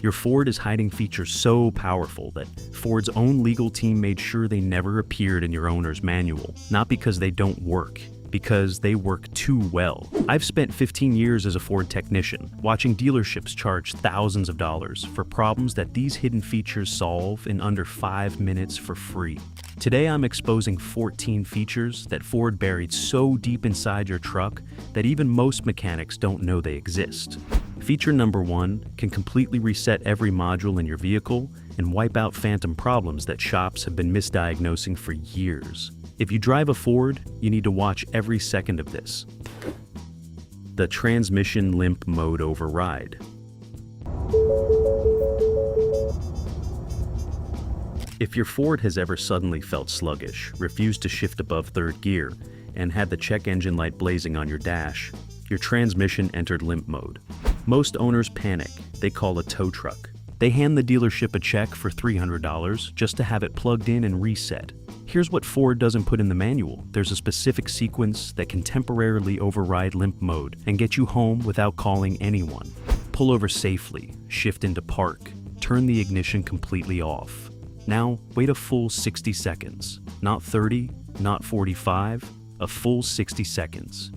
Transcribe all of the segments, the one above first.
Your Ford is hiding features so powerful that Ford's own legal team made sure they never appeared in your owner's manual, not because they don't work, because they work too well. I've spent 15 years as a Ford technician, watching dealerships charge thousands of dollars for problems that these hidden features solve in under 5 minutes for free. Today I'm exposing 14 features that Ford buried so deep inside your truck that even most mechanics don't know they exist. Feature number 1 can completely reset every module in your vehicle and wipe out phantom problems that shops have been misdiagnosing for years. If you drive a Ford, you need to watch every second of this. The transmission limp mode override. If your Ford has ever suddenly felt sluggish, refused to shift above third gear, and had the check engine light blazing on your dash, your transmission entered limp mode. Most owners panic. They call a tow truck. They hand the dealership a check for $300 just to have it plugged in and reset. Here's what Ford doesn't put in the manual. There's a specific sequence that can temporarily override limp mode and get you home without calling anyone. Pull over safely, shift into park, turn the ignition completely off. Now, wait a full 60 seconds. Not 30, not 45, a full 60 seconds.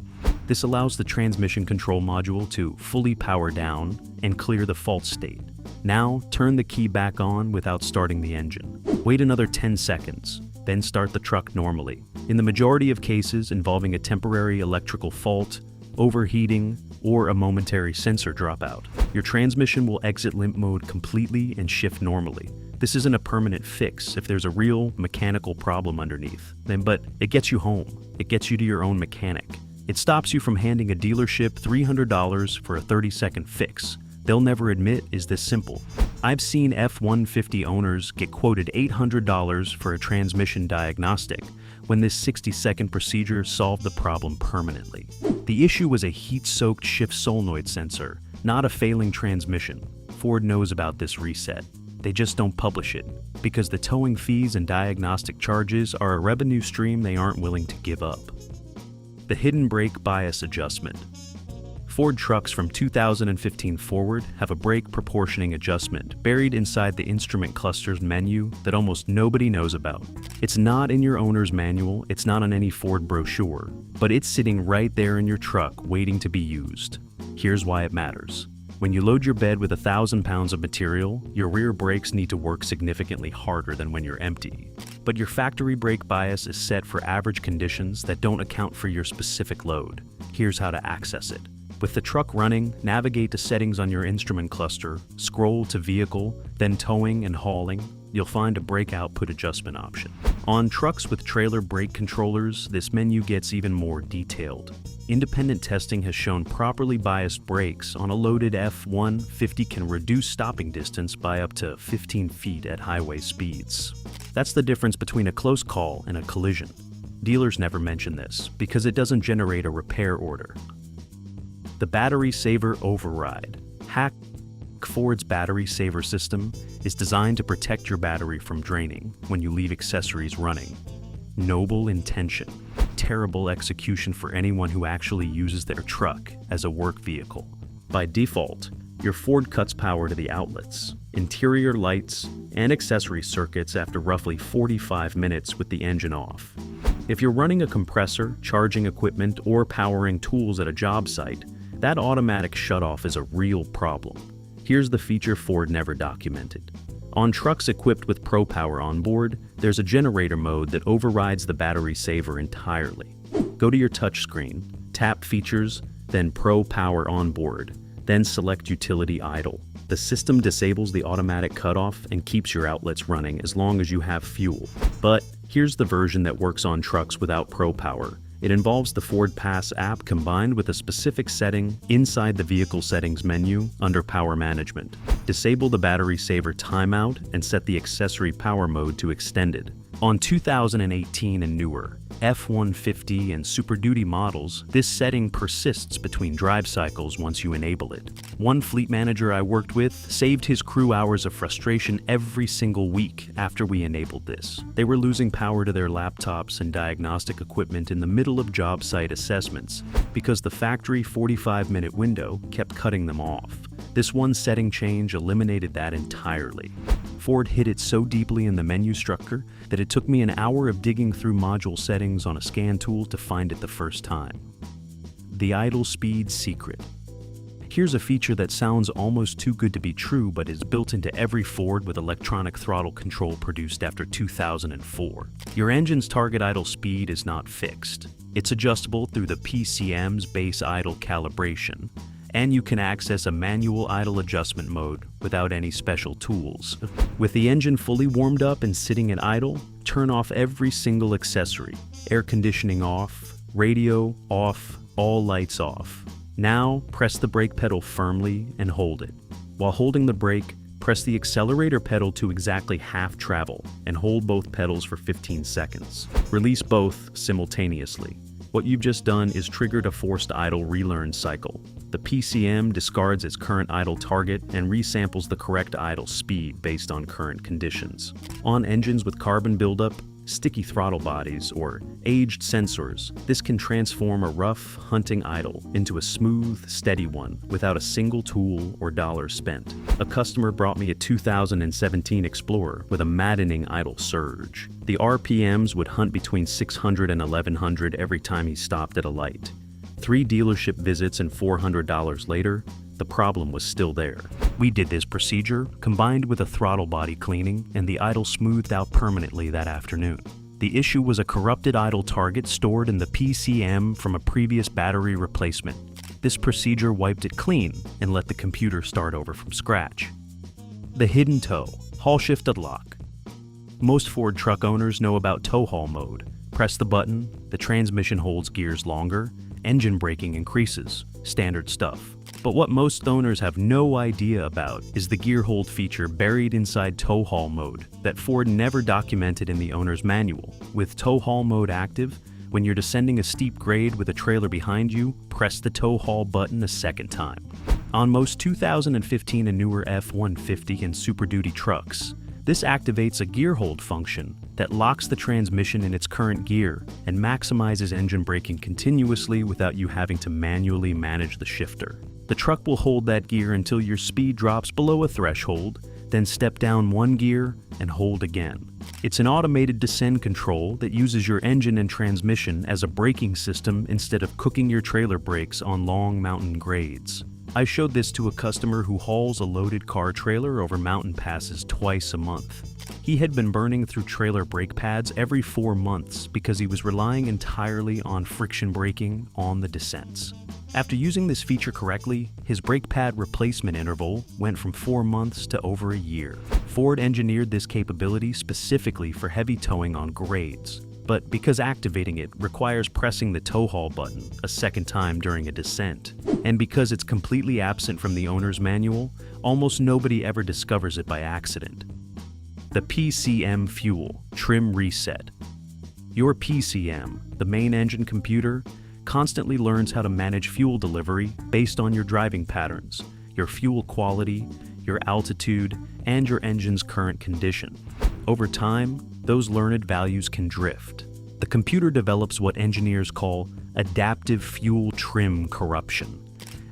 This allows the transmission control module to fully power down and clear the fault state. Now, turn the key back on without starting the engine. Wait another 10 seconds, then start the truck normally. In the majority of cases involving a temporary electrical fault, overheating, or a momentary sensor dropout, your transmission will exit limp mode completely and shift normally. This isn't a permanent fix if there's a real mechanical problem underneath, but it gets you home. It gets you to your own mechanic. It stops you from handing a dealership $300 for a 30-second fix. They'll never admit is this simple. I've seen F-150 owners get quoted $800 for a transmission diagnostic when this 60-second procedure solved the problem permanently. The issue was a heat-soaked shift solenoid sensor, not a failing transmission. Ford knows about this reset. They just don't publish it, because the towing fees and diagnostic charges are a revenue stream they aren't willing to give up. The hidden brake bias adjustment. Ford trucks from 2015 forward have a brake proportioning adjustment buried inside the instrument cluster's menu that almost nobody knows about. It's not in your owner's manual, it's not on any Ford brochure, but it's sitting right there in your truck waiting to be used. Here's why it matters. When you load your bed with 1,000 pounds of material, your rear brakes need to work significantly harder than when you're empty. But your factory brake bias is set for average conditions that don't account for your specific load. Here's how to access it. With the truck running, navigate to settings on your instrument cluster, scroll to vehicle, then towing and hauling. You'll find a brake output adjustment option. On trucks with trailer brake controllers, this menu gets even more detailed. Independent testing has shown properly biased brakes on a loaded F-150 can reduce stopping distance by up to 15 feet at highway speeds. That's the difference between a close call and a collision. Dealers never mention this because it doesn't generate a repair order. The battery saver override. Hack Ford's battery saver system is designed to protect your battery from draining when you leave accessories running. Noble intention, terrible execution for anyone who actually uses their truck as a work vehicle. By default, your Ford cuts power to the outlets, interior lights, and accessory circuits after roughly 45 minutes with the engine off. If you're running a compressor, charging equipment, or powering tools at a job site, that automatic shutoff is a real problem. Here's the feature Ford never documented. On trucks equipped with Pro Power on board, there's a generator mode that overrides the battery saver entirely. Go to your touchscreen, tap Features, then Pro Power on board, then select Utility Idle. The system disables the automatic cutoff and keeps your outlets running as long as you have fuel. But here's the version that works on trucks without Pro Power. It involves the Ford Pass app combined with a specific setting inside the Vehicle Settings menu under Power Management. Disable the battery saver timeout and set the accessory power mode to extended. On 2018 and newer F-150 and Super Duty models, this setting persists between drive cycles once you enable it. One fleet manager I worked with saved his crew hours of frustration every single week after we enabled this. They were losing power to their laptops and diagnostic equipment in the middle of job site assessments because the factory 45-minute window kept cutting them off. This one setting change eliminated that entirely. Ford hid it so deeply in the menu structure that it took me an hour of digging through module settings on a scan tool to find it the first time. The idle speed secret. Here's a feature that sounds almost too good to be true, but is built into every Ford with electronic throttle control produced after 2004. Your engine's target idle speed is not fixed. It's adjustable through the PCM's base idle calibration, and you can access a manual idle adjustment mode without any special tools. With the engine fully warmed up and sitting at idle, turn off every single accessory. Air conditioning off, radio off, all lights off. Now, press the brake pedal firmly and hold it. While holding the brake, press the accelerator pedal to exactly half travel and hold both pedals for 15 seconds. Release both simultaneously. What you've just done is triggered a forced idle relearn cycle. The PCM discards its current idle target and resamples the correct idle speed based on current conditions. On engines with carbon buildup, sticky throttle bodies, or aged sensors, this can transform a rough, hunting idle into a smooth, steady one without a single tool or dollar spent. A customer brought me a 2017 Explorer with a maddening idle surge. The RPMs would hunt between 600 and 1100 every time he stopped at a light. 3 dealership visits and $400 later, the problem was still there. We did this procedure, combined with a throttle body cleaning, and the idle smoothed out permanently that afternoon. The issue was a corrupted idle target stored in the PCM from a previous battery replacement. This procedure wiped it clean and let the computer start over from scratch. The hidden tow, haul shifted lock. Most Ford truck owners know about tow haul mode. Press the button, the transmission holds gears longer, engine braking increases, standard stuff. But what most owners have no idea about is the gear hold feature buried inside tow haul mode that Ford never documented in the owner's manual. With tow haul mode active, when you're descending a steep grade with a trailer behind you, press the tow haul button a second time. On most 2015 and newer F-150 and Super Duty trucks, this activates a gear hold function that locks the transmission in its current gear and maximizes engine braking continuously without you having to manually manage the shifter. The truck will hold that gear until your speed drops below a threshold, then step down 1 gear and hold again. It's an automated descend control that uses your engine and transmission as a braking system instead of cooking your trailer brakes on long mountain grades. I showed this to a customer who hauls a loaded car trailer over mountain passes twice a month. He had been burning through trailer brake pads every 4 months because he was relying entirely on friction braking on the descents. After using this feature correctly, his brake pad replacement interval went from 4 months to over a year. Ford engineered this capability specifically for heavy towing on grades, but because activating it requires pressing the tow haul button a second time during a descent, and because it's completely absent from the owner's manual, almost nobody ever discovers it by accident. The PCM Fuel Trim Reset. Your PCM, the main engine computer, constantly learns how to manage fuel delivery based on your driving patterns, your fuel quality, your altitude, and your engine's current condition. Over time, those learned values can drift. The computer develops what engineers call adaptive fuel trim corruption,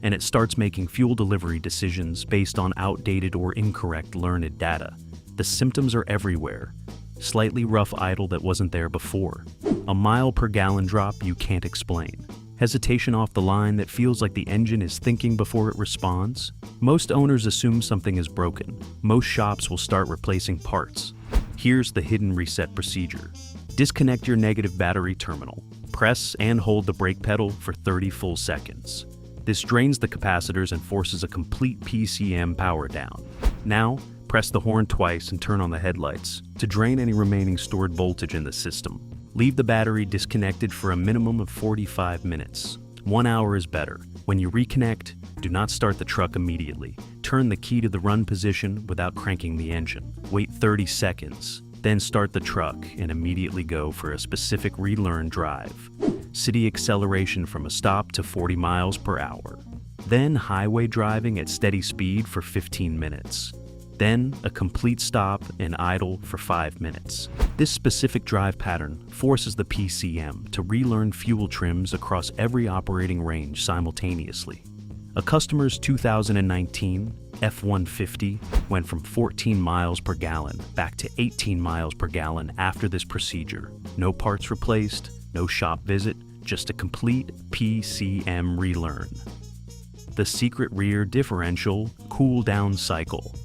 and it starts making fuel delivery decisions based on outdated or incorrect learned data. The symptoms are everywhere. Slightly rough idle that wasn't there before. A mile per gallon drop you can't explain. Hesitation off the line that feels like the engine is thinking before it responds. Most owners assume something is broken. Most shops will start replacing parts. Here's the hidden reset procedure. Disconnect your negative battery terminal. Press and hold the brake pedal for 30 full seconds. This drains the capacitors and forces a complete PCM power down. Now, press the horn twice and turn on the headlights to drain any remaining stored voltage in the system. Leave the battery disconnected for a minimum of 45 minutes. 1 hour is better. When you reconnect, do not start the truck immediately. Turn the key to the run position without cranking the engine. Wait 30 seconds, then start the truck and immediately go for a specific relearn drive. City acceleration from a stop to 40 miles per hour. Then highway driving at steady speed for 15 minutes. Then a complete stop and idle for 5 minutes. This specific drive pattern forces the PCM to relearn fuel trims across every operating range simultaneously. A customer's 2019 F-150 went from 14 miles per gallon back to 18 miles per gallon after this procedure. No parts replaced, no shop visit, just a complete PCM relearn. The secret rear differential cool down cycle.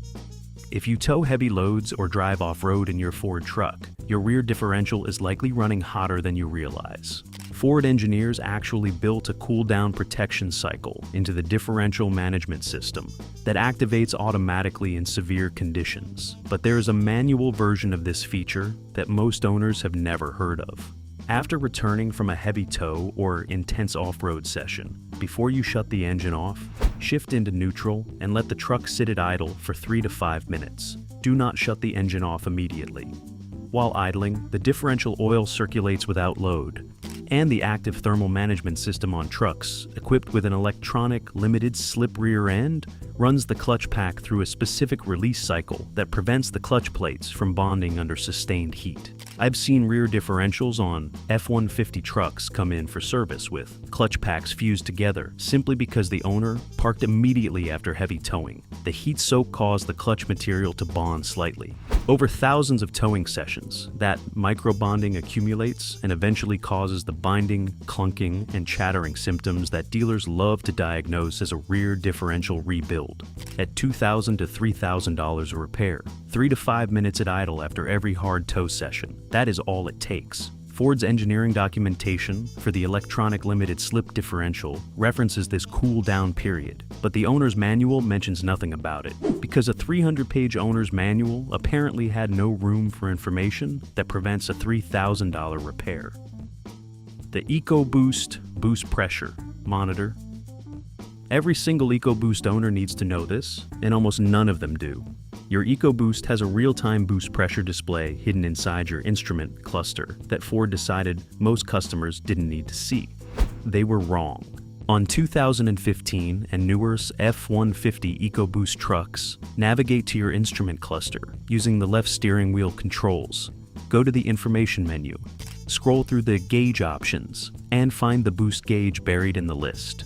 If you tow heavy loads or drive off-road in your Ford truck, your rear differential is likely running hotter than you realize. Ford engineers actually built a cool-down protection cycle into the differential management system that activates automatically in severe conditions. But there is a manual version of this feature that most owners have never heard of. After returning from a heavy tow or intense off-road session, before you shut the engine off, shift into neutral and let the truck sit at idle for 3 to 5 minutes. Do not shut the engine off immediately. While idling, the differential oil circulates without load, and the active thermal management system on trucks, equipped with an electronic limited slip rear end, runs the clutch pack through a specific release cycle that prevents the clutch plates from bonding under sustained heat. I've seen rear differentials on F-150 trucks come in for service with clutch packs fused together simply because the owner parked immediately after heavy towing. The heat soak caused the clutch material to bond slightly. Over thousands of towing sessions, that micro-bonding accumulates and eventually causes the binding, clunking, and chattering symptoms that dealers love to diagnose as a rear differential rebuild. At $2,000 to $3,000 a repair, 3 to 5 minutes at idle after every hard tow session. That is all it takes. Ford's engineering documentation for the electronic limited slip differential references this cool down period, but the owner's manual mentions nothing about it, because a 300-page owner's manual apparently had no room for information that prevents a $3,000 repair. The EcoBoost Boost Pressure Monitor. Every single EcoBoost owner needs to know this, and almost none of them do. Your EcoBoost has a real-time boost pressure display hidden inside your instrument cluster that Ford decided most customers didn't need to see. They were wrong. On 2015 and newer F-150 EcoBoost trucks, navigate to your instrument cluster using the left steering wheel controls. Go to the information menu, scroll through the gauge options, and find the boost gauge buried in the list.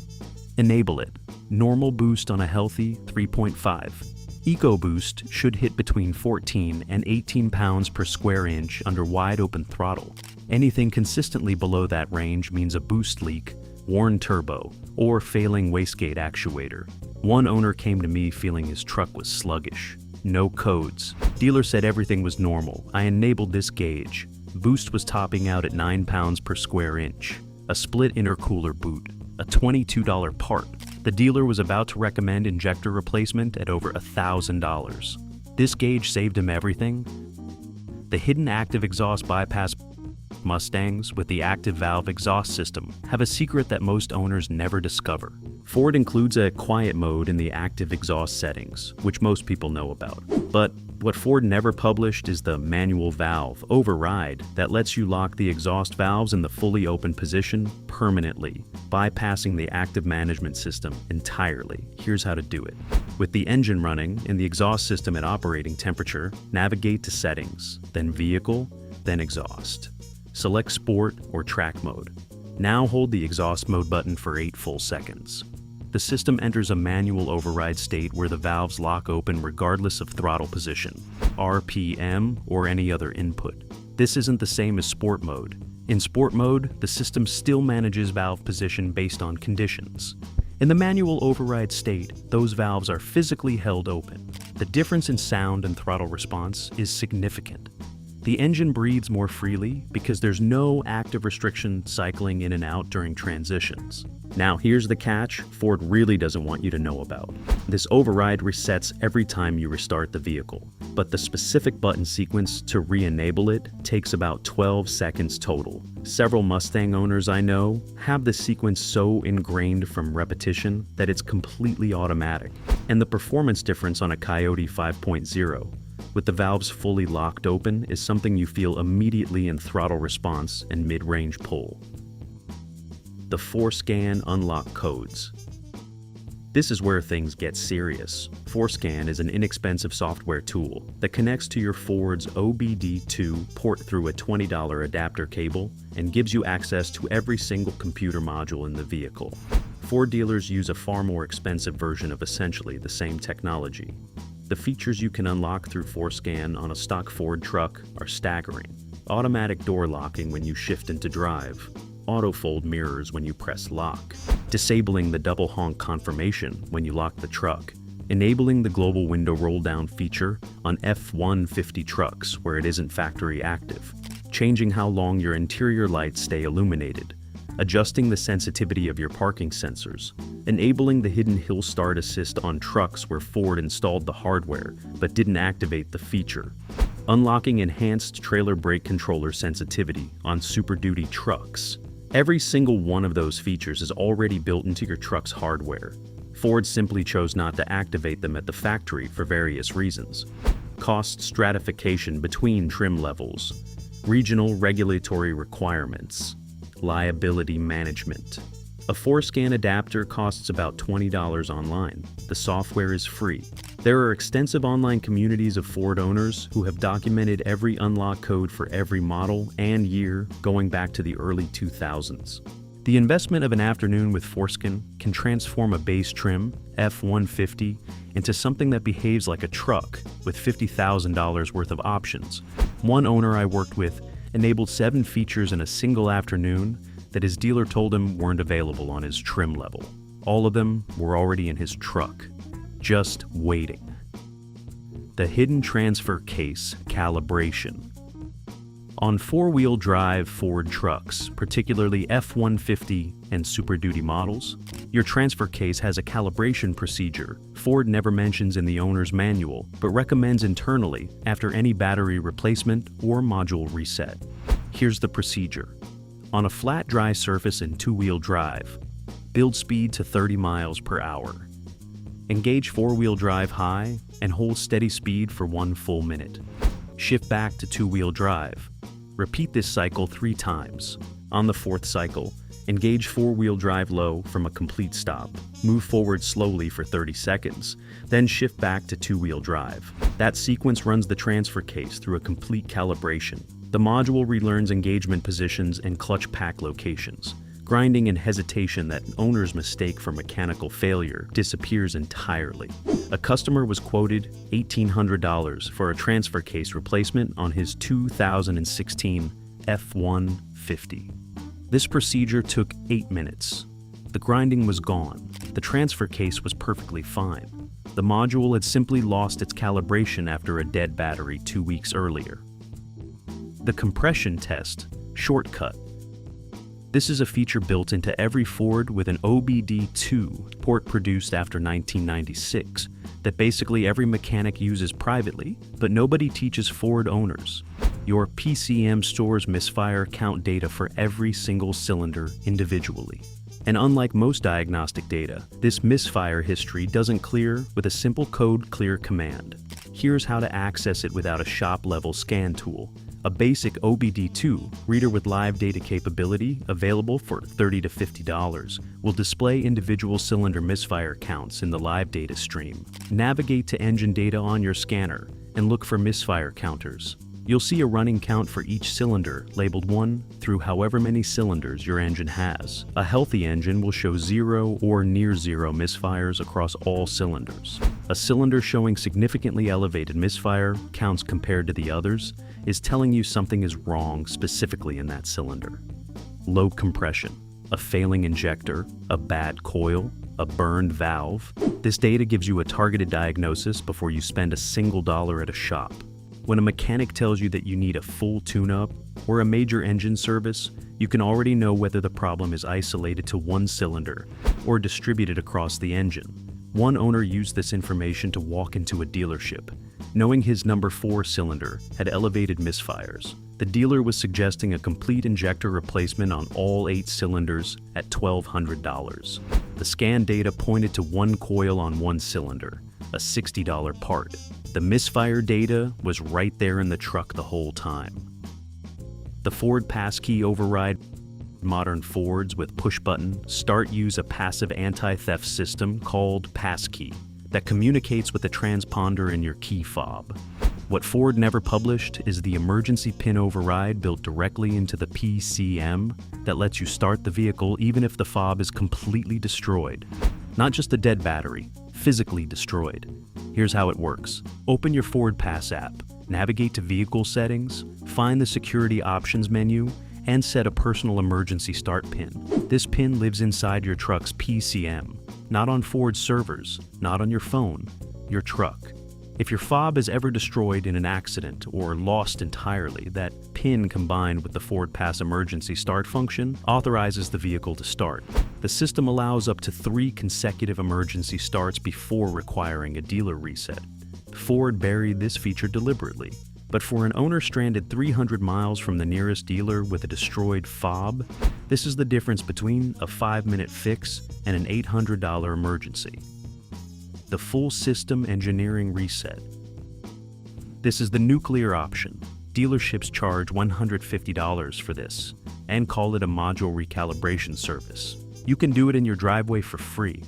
Enable it. Normal boost on a healthy 3.5. EcoBoost should hit between 14 and 18 pounds per square inch under wide open throttle. Anything consistently below that range means a boost leak, worn turbo, or failing wastegate actuator. One owner came to me feeling his truck was sluggish. No codes. Dealer said everything was normal. I enabled this gauge. Boost was topping out at 9 pounds per square inch. A split intercooler boot. A $22 part. The dealer was about to recommend injector replacement at over $1,000. This gauge saved him everything. The hidden active exhaust bypass Mustangs with the active valve exhaust system have a secret that most owners never discover. Ford includes a quiet mode in the active exhaust settings, which most people know about. But what Ford never published is the manual valve override that lets you lock the exhaust valves in the fully open position permanently, bypassing the active management system entirely. Here's how to do it. With the engine running and the exhaust system at operating temperature, navigate to Settings, then Vehicle, then Exhaust. Select Sport or Track Mode. Now hold the exhaust mode button for 8 full seconds. The system enters a manual override state where the valves lock open regardless of throttle position, RPM, or any other input. This isn't the same as Sport mode. In Sport mode, the system still manages valve position based on conditions. In the manual override state, those valves are physically held open. The difference in sound and throttle response is significant. The engine breathes more freely because there's no active restriction cycling in and out during transitions. Now here's the catch Ford really doesn't want you to know about. This override resets every time you restart the vehicle, but the specific button sequence to re-enable it takes about 12 seconds total. Several Mustang owners I know have this sequence so ingrained from repetition that it's completely automatic. And the performance difference on a Coyote 5.0 with the valves fully locked open is something you feel immediately in throttle response and mid-range pull. The ForScan unlock codes. This is where things get serious. ForScan is an inexpensive software tool that connects to your Ford's OBD2 port through a $20 adapter cable and gives you access to every single computer module in the vehicle. Ford dealers use a far more expensive version of essentially the same technology. The features you can unlock through ForScan on a stock Ford truck are staggering. Automatic door locking when you shift into drive, auto-fold mirrors when you press lock, disabling the double honk confirmation when you lock the truck, enabling the global window roll-down feature on F-150 trucks where it isn't factory active, changing how long your interior lights stay illuminated, adjusting the sensitivity of your parking sensors, enabling the hidden hill start assist on trucks where Ford installed the hardware but didn't activate the feature, unlocking enhanced trailer brake controller sensitivity on Super Duty trucks. Every single one of those features is already built into your truck's hardware. Ford simply chose not to activate them at the factory for various reasons. Cost stratification between trim levels, regional regulatory requirements, liability management. A ForScan adapter costs about $20 online. The software is free. There are extensive online communities of Ford owners who have documented every unlock code for every model and year going back to the early 2000s. The investment of an afternoon with ForScan can transform a base trim F-150 into something that behaves like a truck with $50,000 worth of options. One owner I worked with enabled 7 features in a single afternoon that his dealer told him weren't available on his trim level. All of them were already in his truck, just waiting. The hidden transfer case calibration. On four-wheel drive Ford trucks, particularly F-150 and Super Duty models, your transfer case has a calibration procedure Ford never mentions in the owner's manual, but recommends internally after any battery replacement or module reset. Here's the procedure. On a flat, dry surface in two-wheel drive, build speed to 30 miles per hour. Engage four-wheel drive high and hold steady speed for 1 full minute. Shift back to two-wheel drive. Repeat this cycle 3 times. On the 4th cycle, engage four-wheel drive low from a complete stop. Move forward slowly for 30 seconds, then shift back to two-wheel drive. That sequence runs the transfer case through a complete calibration. The module relearns engagement positions and clutch pack locations. Grinding and hesitation that owners mistake for mechanical failure disappears entirely. A customer was quoted $1,800 for a transfer case replacement on his 2016 F-150. This procedure took 8 minutes. The grinding was gone. The transfer case was perfectly fine. The module had simply lost its calibration after a dead battery 2 weeks earlier. The compression test shortcut. This is a feature built into every Ford with an OBD2 port produced after 1996 that basically every mechanic uses privately, but nobody teaches Ford owners. Your PCM stores misfire count data for every single cylinder individually. And unlike most diagnostic data, this misfire history doesn't clear with a simple code clear command. Here's how to access it without a shop-level scan tool. A basic OBD2 reader with live data capability, available for $30 to $50, will display individual cylinder misfire counts in the live data stream. Navigate to engine data on your scanner and look for misfire counters. You'll see a running count for each cylinder, labeled 1 through however many cylinders your engine has. A healthy engine will show 0 or near 0 misfires across all cylinders. A cylinder showing significantly elevated misfire counts compared to the others is telling you something is wrong specifically in that cylinder. Low compression, a failing injector, a bad coil, a burned valve. This data gives you a targeted diagnosis before you spend a single dollar at a shop. When a mechanic tells you that you need a full tune-up or a major engine service, you can already know whether the problem is isolated to one cylinder or distributed across the engine. One owner used this information to walk into a dealership, knowing his number 4 cylinder had elevated misfires. The dealer was suggesting a complete injector replacement on all 8 cylinders at $1,200. The scan data pointed to one coil on one cylinder, a $60 part. The misfire data was right there in the truck the whole time. The Ford passkey override. Modern Fords with push-button start use a passive anti-theft system called passkey that communicates with the transponder in your key fob. What Ford never published is the emergency pin override built directly into the PCM that lets you start the vehicle even if the fob is completely destroyed. Not just a dead battery, physically destroyed. Here's how it works. Open your Ford Pass app, navigate to Vehicle Settings, find the Security Options menu, and set a personal emergency start pin. This pin lives inside your truck's PCM, not on Ford servers, not on your phone, your truck. If your fob is ever destroyed in an accident or lost entirely, that pin combined with the Ford Pass emergency start function authorizes the vehicle to start. The system allows up to 3 consecutive emergency starts before requiring a dealer reset. Ford buried this feature deliberately, but for an owner stranded 300 miles from the nearest dealer with a destroyed fob, this is the difference between a 5-minute fix and an $800 emergency. The full system engineering reset. This is the nuclear option. Dealerships charge $150 for this and call it a module recalibration service. You can do it in your driveway for free.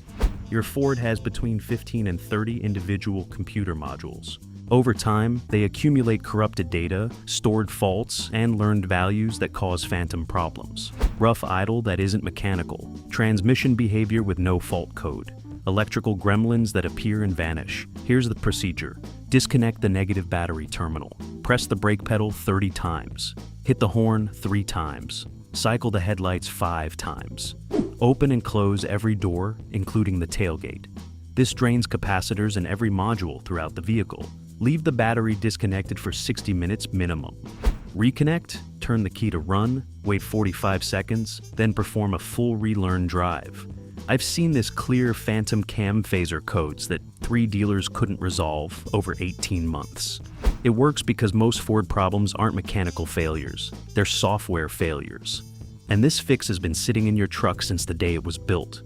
Your Ford has between 15 and 30 individual computer modules. Over time, they accumulate corrupted data, stored faults, and learned values that cause phantom problems. Rough idle that isn't mechanical, transmission behavior with no fault code, electrical gremlins that appear and vanish. Here's the procedure. Disconnect the negative battery terminal. Press the brake pedal 30 times. Hit the horn 3 times. Cycle the headlights 5 times. Open and close every door, including the tailgate. This drains capacitors in every module throughout the vehicle. Leave the battery disconnected for 60 minutes minimum. Reconnect, turn the key to run, wait 45 seconds, then perform a full relearn drive. I've seen this clear phantom cam phaser codes that 3 dealers couldn't resolve over 18 months. It works because most Ford problems aren't mechanical failures, they're software failures. And this fix has been sitting in your truck since the day it was built.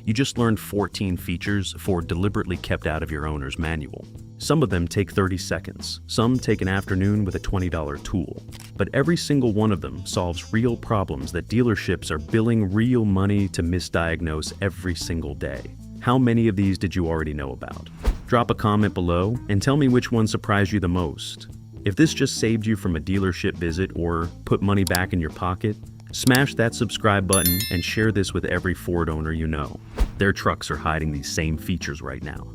You just learned 14 features Ford deliberately kept out of your owner's manual. Some of them take 30 seconds, some take an afternoon with a $20 tool. But every single one of them solves real problems that dealerships are billing real money to misdiagnose every single day. How many of these did you already know about? Drop a comment below and tell me which one surprised you the most. If this just saved you from a dealership visit or put money back in your pocket, smash that subscribe button and share this with every Ford owner you know. Their trucks are hiding these same features right now.